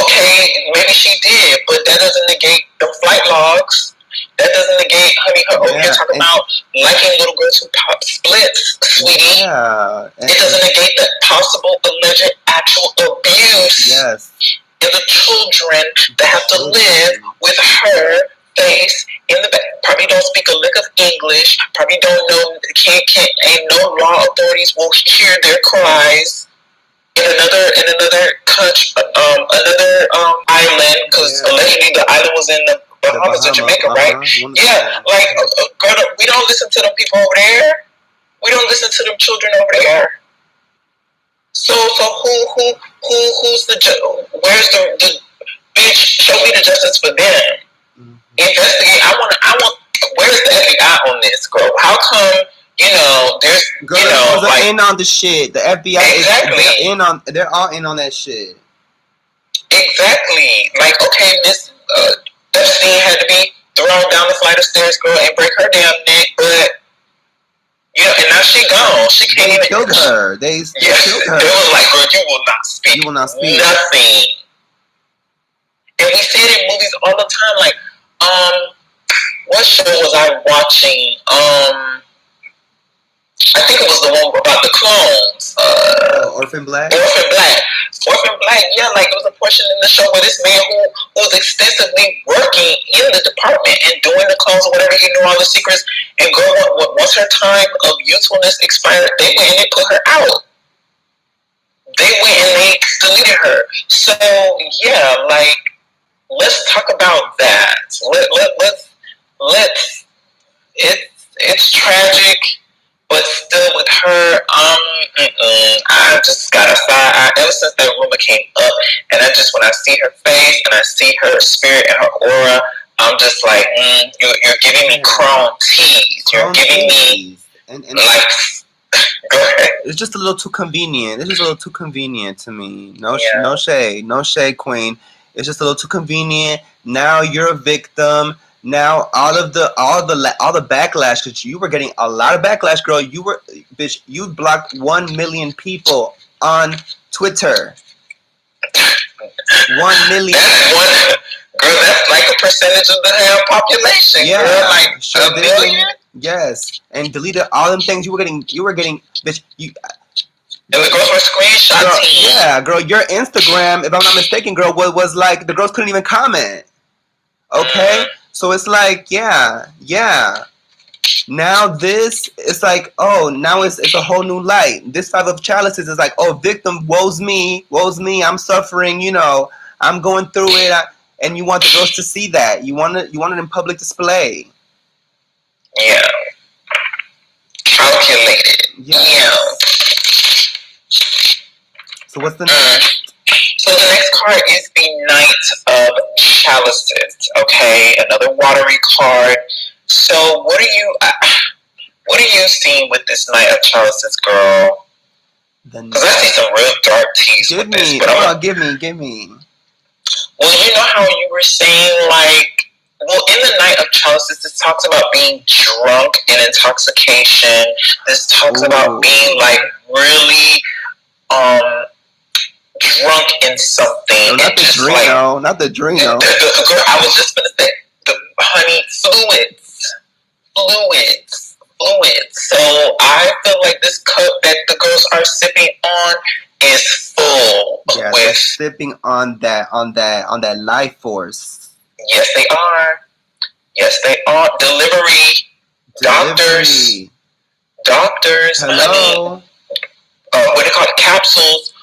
okay, maybe she did, but that doesn't negate the flight logs. That doesn't negate, honey, her over here talking about liking little girls who pop splits, sweetie. Yeah. It doesn't negate the possible, alleged, actual abuse. Yes. And the children that have to live with her face in the back. Probably don't speak a lick of English. Probably don't know, ain't no law authorities will hear their cries in another country, another island, because allegedly the island was in the Bahamas or Jamaica, right? Yeah, like, girl, we don't listen to them people over there. We don't listen to them children over there. So who's the where's the bitch? Show me the justice for them. Investigate. I want. Where's the FBI on this, girl? How come? You know, there's girl, you know, like in on the shit. The FBI exactly. They're all in on that shit. Exactly. Like, okay, Miss Epstein had to be thrown down the flight of stairs, girl, and break her damn neck, but. You know, and now she gone. She can't even. Killed her. They killed her. They was like, girl, you will not speak. You will not speak. Nothing. And we see it in movies all the time. Like, what show was I watching? I think it was the one about the clones. Orphan Black. Orphan Black. Yeah, like it was a portion in the show where this man who was extensively working in the department and doing the clones or whatever, he knew all the secrets. And girl, once her time of usefulness expired, they went and they put her out. They went and they deleted her. So yeah, like let's talk about that. Let's. It's tragic. But still, with her, I just got a side eye ever since that rumor came up. And I just, when I see her face and I see her spirit and her aura, I'm just like, you're giving me chrome tease. You're giving me, like, Go ahead. It's just a little too convenient. It's just a little too convenient to me. No, Yeah. no shade, queen. It's just a little too convenient. Now you're a victim. Now all the backlash, because you were getting a lot of backlash, girl. You blocked 1 million people on Twitter. 1 million. That's one, girl. That's like a percentage of the whole population. Yeah, girl. Like sure a did. million. Yes, and deleted all them things you were getting. Bitch. And the girls were screenshotting. Yeah, girl. Your Instagram, if I'm not mistaken, girl, was like the girls couldn't even comment. Okay, so it's like, yeah. Now this, it's like, oh, now it's a whole new light. This type of chalices is like, oh, victim, woe's me, I'm suffering. I'm going through it, and you want the girls to see that. You want it in public display. Yeah. Calculated. Yeah. So what's the next? So the next card is the Knight of Chalices. Okay, another watery card. So what are you seeing with this Knight of Chalices, girl? Because I see some real dark teas Give with me, this. But give me. Well, you know how you were saying, like, well, in the Knight of Chalices, this talks about being drunk and intoxication. This talks about being, like, really, drunk in something. No, not the Drino. Like, not the Drino. Girl, I was just going to say, honey, fluids. So I feel like this cup that the girls are sipping on is full. Yeah, they're sipping on that life force. Yes, they are. Delivery. Doctors. Hello. Honey. What do you call it? Capsules.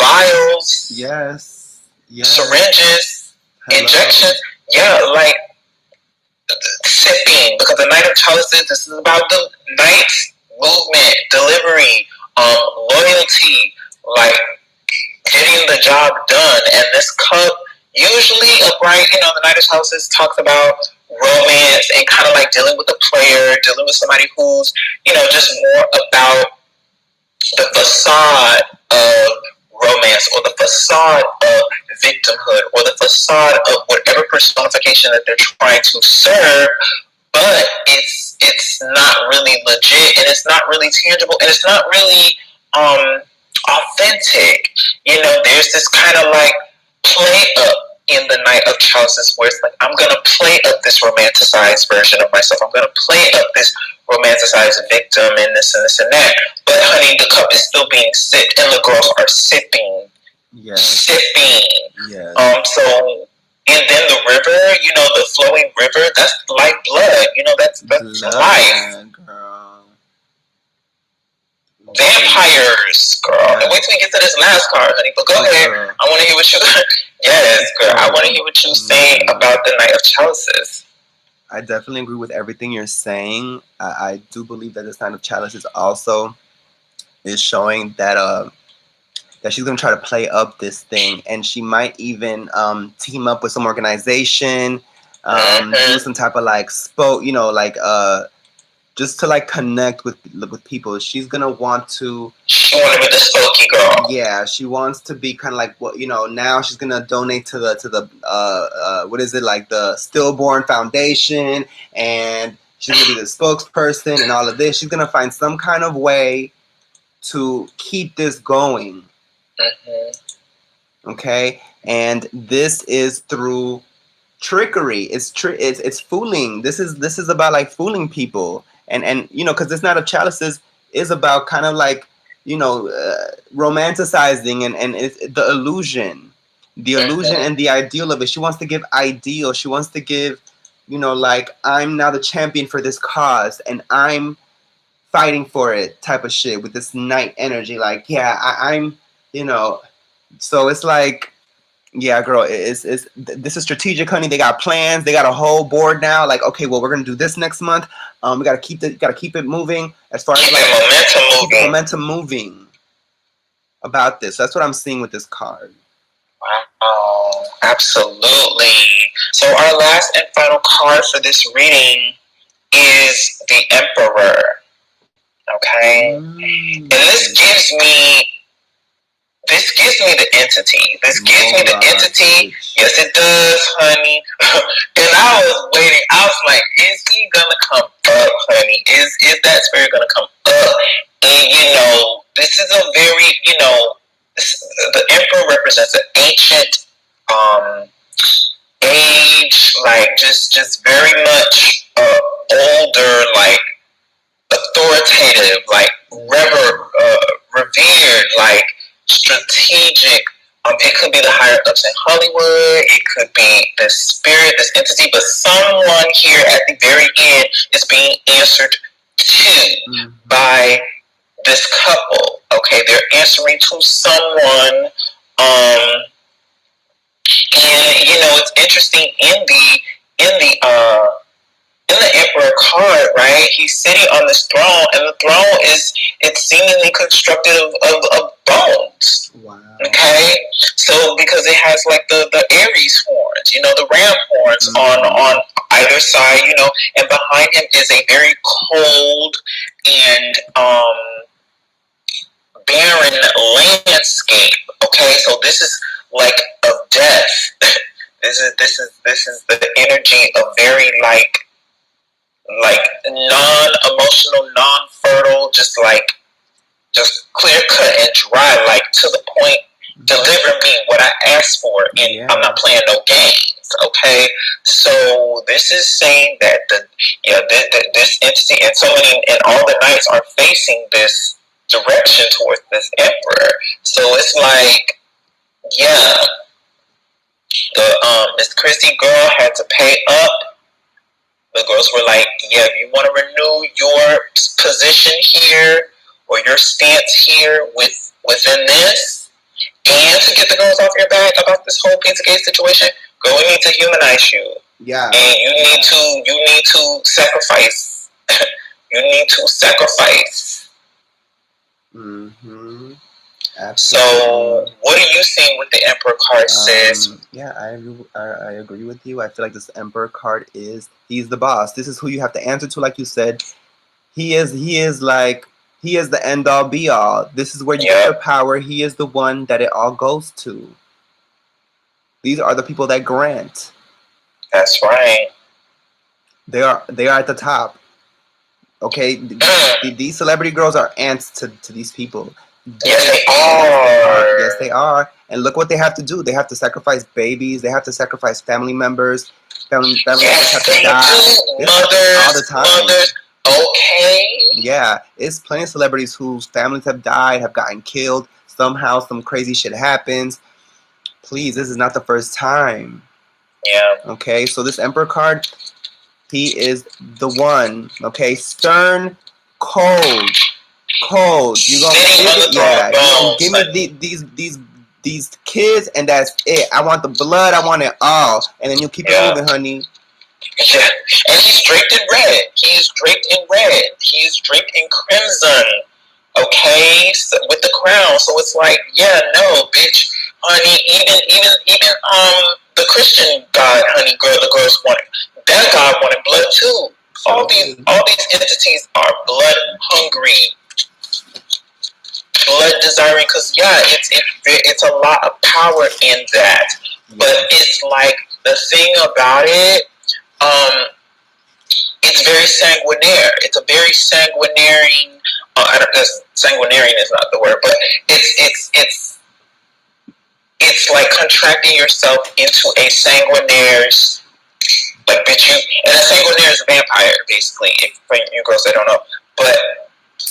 Vials. Yes. Syringes. Hello. Injections. Yeah, like sipping, because the Knight of Chalices, this is about the Knight's movement, delivery, loyalty, like getting the job done. And this cup, usually upright, the Knight of Chalices talks about romance and kind of like dealing with a player, dealing with somebody who's, just more about the facade of romance, or the facade of victimhood, or the facade of whatever personification that they're trying to serve, but it's not really legit, and it's not really tangible, and it's not really authentic. There's this kind of like play up in the Knight of Chalices, where it's like, I'm gonna play up this romanticized version of myself. I'm gonna play up this romanticized victim and this and that. But honey, the cup is still being sipped, and the girls are sipping. Yes. Sipping. Yes. So, and then the river, the flowing river, that's like blood. That's blood, life. Girl. Vampires, girl. Yes. And wait till we get to this last card, honey. But go ahead. Girl. I want to hear what you. Yes, girl. I want to hear what you saying about the Knight of Chalices. I definitely agree with everything you're saying. I do believe that this Knight of Chalices also is showing that that she's gonna try to play up this thing, and she might even team up with some organization, do some type of like just to like connect with people. She's gonna want to. She want to be the spooky girl. Yeah, she wants to be kind of like now she's gonna donate to the what is it, like the Stillborn Foundation, and she's gonna be the spokesperson and all of this. She's gonna find some kind of to keep this going. Mm-hmm. Okay, and this is through trickery. It's fooling. This is about like fooling people, and because this Knight of Chalices is about kind of like romanticizing and it's the illusion, and the ideal of it. She wants to give ideal. She wants to give like, I'm now the champion for this cause, and I'm fighting for it type of shit with this knight energy. Like, yeah, I'm so it's like, yeah, girl, this is strategic, honey. They got plans. They got a whole board now. Like, okay, well, we're gonna do this next month. We gotta keep it moving as far as like momentum moving about this. That's what I'm seeing with this card. Wow, absolutely. So our last and final card for this reading is the Emperor. Okay, and this gives me the entity. This gives me the entity. Yes, it does, honey. And I was waiting. I was like, is he gonna come up, honey? Is that spirit gonna come up? And this is a very, the emperor represents an ancient age, like just very much older, like authoritative, like revered, like strategic. It could be the higher ups in Hollywood. It could be this spirit, this entity, but someone here at the very end is being answered to by this couple. Okay, they're answering to someone. And it's interesting in the emperor card, right? He's sitting on this throne, and the throne it's seemingly constructed of bones. Wow. Okay, so because it has like the Aries horns, the ram horns on either side, and behind him is a very cold and barren landscape. Okay, so this is like of death. This is the energy of very like non-emotional, non-fertile, just clear cut and dry, like to the point. Deliver me what I asked for, and I'm not playing no games. Okay, so this is saying that this entity and so many and all the knights are facing this direction towards this emperor. So it's like, the Miss Christie girl had to pay up. The girls were like, if you want to renew your position here or your stance here within this, and to get the girls off your back about this whole Pizzagate situation, girl, we need to humanize you. Yeah. And you need to sacrifice. You need to sacrifice. Mm-hmm. Absolutely. So, what are you seeing with the Emperor card, sis? Yeah, I agree with you. I feel like this Emperor card he's the boss. This is who you have to answer to, like you said. He is the end all be all. This is where you get your power. He is the one that it all goes to. These are the people that grant. That's right. They are at the top. Okay, these celebrity girls are ants to these people. Yes, they are. Yes, they are. And look what they have to do. They have to sacrifice babies. They have to sacrifice family members. Family members have to die. All the time. Okay. Yeah, it's plenty of celebrities whose families have died, have gotten killed. Somehow some crazy shit happens. Please, this is not the first time. Yeah. Okay, so this Emperor card, he is the one. Okay, stern, cold. You gonna give me these kids, and that's it. I want the blood. I want it all, and then you keep it moving, honey. Yeah, and he's draped in red. He's draped in red. He's draped in crimson. Okay, so, with the crown. So it's like, no, bitch, honey. Even the Christian God, honey, the girls wanted that God wanted blood too. All these entities are blood hungry, blood desiring. Cause it's a lot of power in that. But it's like the thing about it. It's very sanguinary. It's a very sanguinary. I don't know. Sanguinarian is not the word, but it's like contracting yourself into a sanguinaire's. Like, bitch, and a sanguinaire's a vampire, basically. If for you girls that don't know, but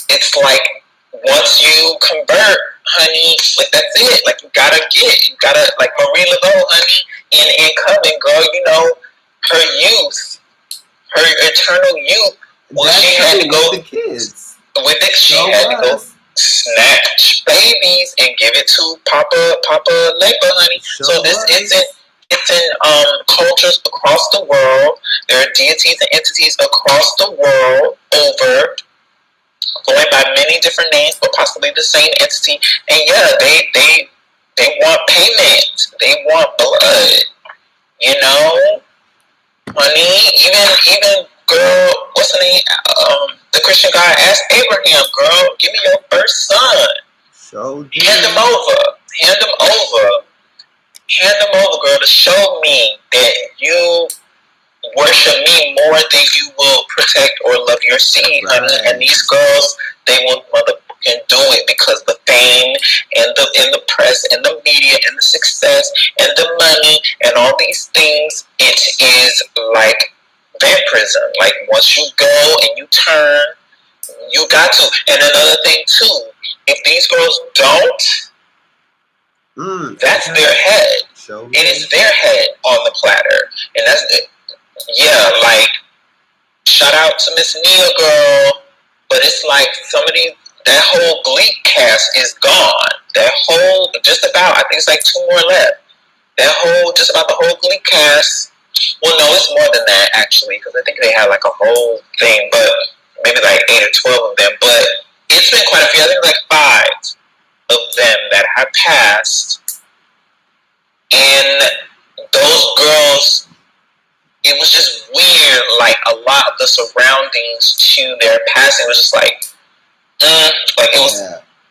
it's like once you convert, honey, like that's it. Like you gotta like Marie Laveau, honey, in Coven, girl. Her youth. Her eternal youth. Well, she had to go with the kids. She had to go snatch babies and give it to Papa Legba, honey. So it's in cultures across the world. There are deities and entities across the world over, going by many different names, but possibly the same entity. And they want payment. They want blood. Honey, even girl, what's her name? the Christian God asked Abraham, girl, give me your first son. So Hand him over. Hand him over. Hand him over, girl, to show me that you worship me more than you will protect or love your seed, honey. And these girls, they will motherfucking do it because the fame and the press and the media and the success and the money and all these things, it is like vampirism. Like once you go and you turn, you got to. And another thing too, if these girls don't, that's their head. It is their head on the platter. And that's it. Yeah, like shout out to Miss Nia, girl, but it's like that whole Glee cast is gone. That whole, just about, I think it's like 2 more left. That whole, just about the whole Glee cast. Well, no, it's more than that actually, because I think they had like a whole thing, but maybe like 8 or 12 of them. But it's been quite a few. I think like 5 of them that have passed, and those girls. It was just weird, like a lot of the surroundings to their passing was just like it was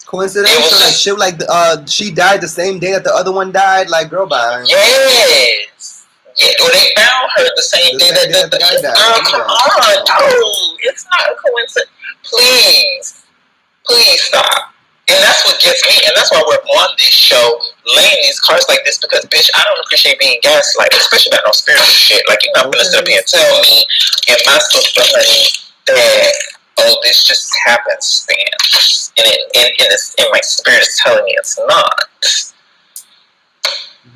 coincidence. It was like shit, like she died the same day that the other one died. Like, girl, bye. Yes, yeah. Or they found her the same day that the guy died. Girl, come on, no, it's not a coincidence. Please stop. And that's what gets me, and that's why we're on this show, laying these cards like this, because, bitch, I don't appreciate being gaslighted, especially about no spiritual shit. Like, you're not gonna sit up here and tell me in my social money that, oh, this just happens, man. And my spirit is telling me it's not.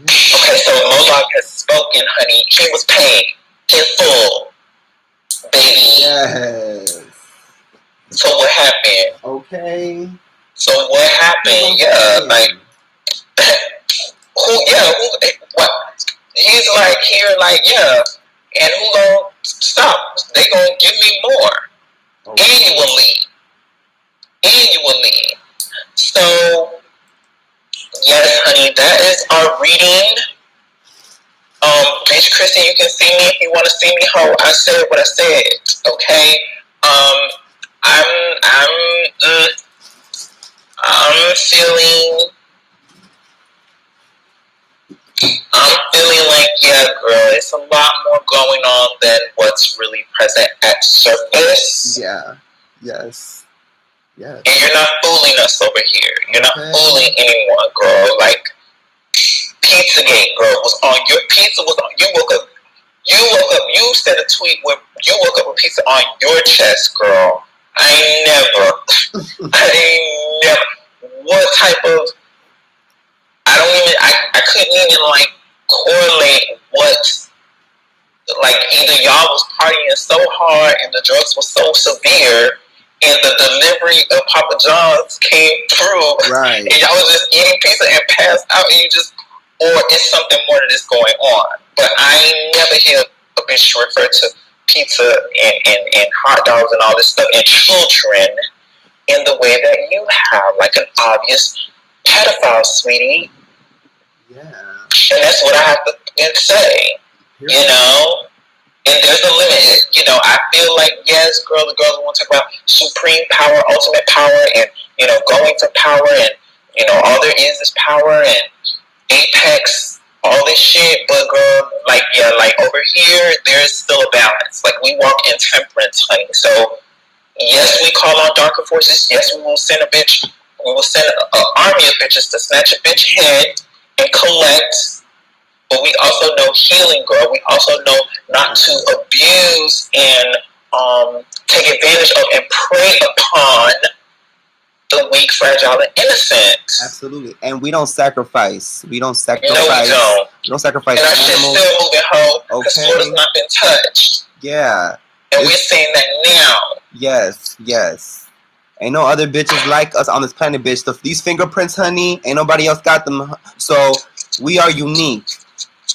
Okay, so Moloch has spoken, honey. He was paid in full, baby. Yes. So what happened? Okay. So what happened? Yeah, like what? He's like here, like and who gonna stop? They gonna give me more, annually. So yes, honey, that is our reading. Bitch, Chrissy, you can see me if you want to see me. How I said what I said. Okay. I'm feeling like, yeah, girl, it's a lot more going on than what's really present at surface. Yeah. Yes. Yes. And you're not fooling us over here. You're not fooling anyone, girl. Like, Pizzagate, girl, was on your pizza was on. You woke up. You sent a tweet where you woke up with pizza on your chest, girl. I never. What type of? I couldn't even like correlate what. Like either y'all was partying so hard and the drugs were so severe, and the delivery of Papa John's came through, right? And y'all was just eating pizza and passed out, and you just, or it's something more that is going on. But I never hear a bitch refer to pizza and hot dogs and all this stuff and children in the way that you have, like an obvious pedophile, sweetie. Yeah. And that's what I have to say. You know, and there's a limit. You know, I feel like, yes, the girls want to talk about supreme power, ultimate power, and, you know, going to power, and, you know, all there is power, and apex, all this shit. But, girl, like, yeah, like, over here, there's still a balance. Like, we walk in temperance, honey. So, yes, we call on darker forces. Yes, we will send an army of bitches to snatch a bitch head and collect. But we also know healing, girl. We also know not to abuse and take advantage of and prey upon the weak, fragile, and innocent. Absolutely. And we don't sacrifice. We don't sacrifice. No, we don't. We don't sacrifice and our animals. shit's still moving home because Florida's not been touched. Yeah. And we're seeing that now. Yes, yes. Ain't no other bitches like us on this planet, bitch. These fingerprints, honey, ain't nobody else got them. So we are unique.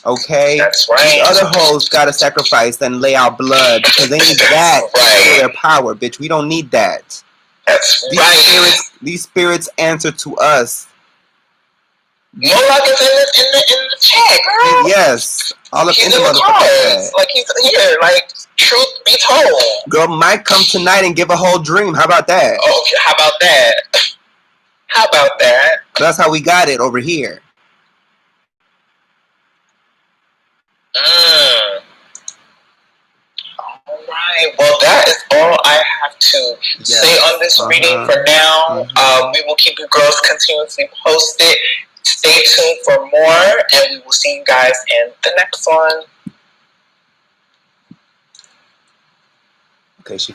Okay? That's right. These other hoes gotta sacrifice and lay out blood because they need that for their power, bitch. We don't need that. That's These spirits answer to us. Moloch is in the chat, girl. Yes, all up He's in in the the motherfucking cards. chat. Like, he's here. Like, truth be told. Girl might come tonight and give a whole dream. How about that? Okay, how about that? How about that? That's how we got it over here. Alright, well that is all I have to say on this reading for now. We will keep you girls continuously posted. Stay tuned for more, and we will see you guys in the next one. Okay, she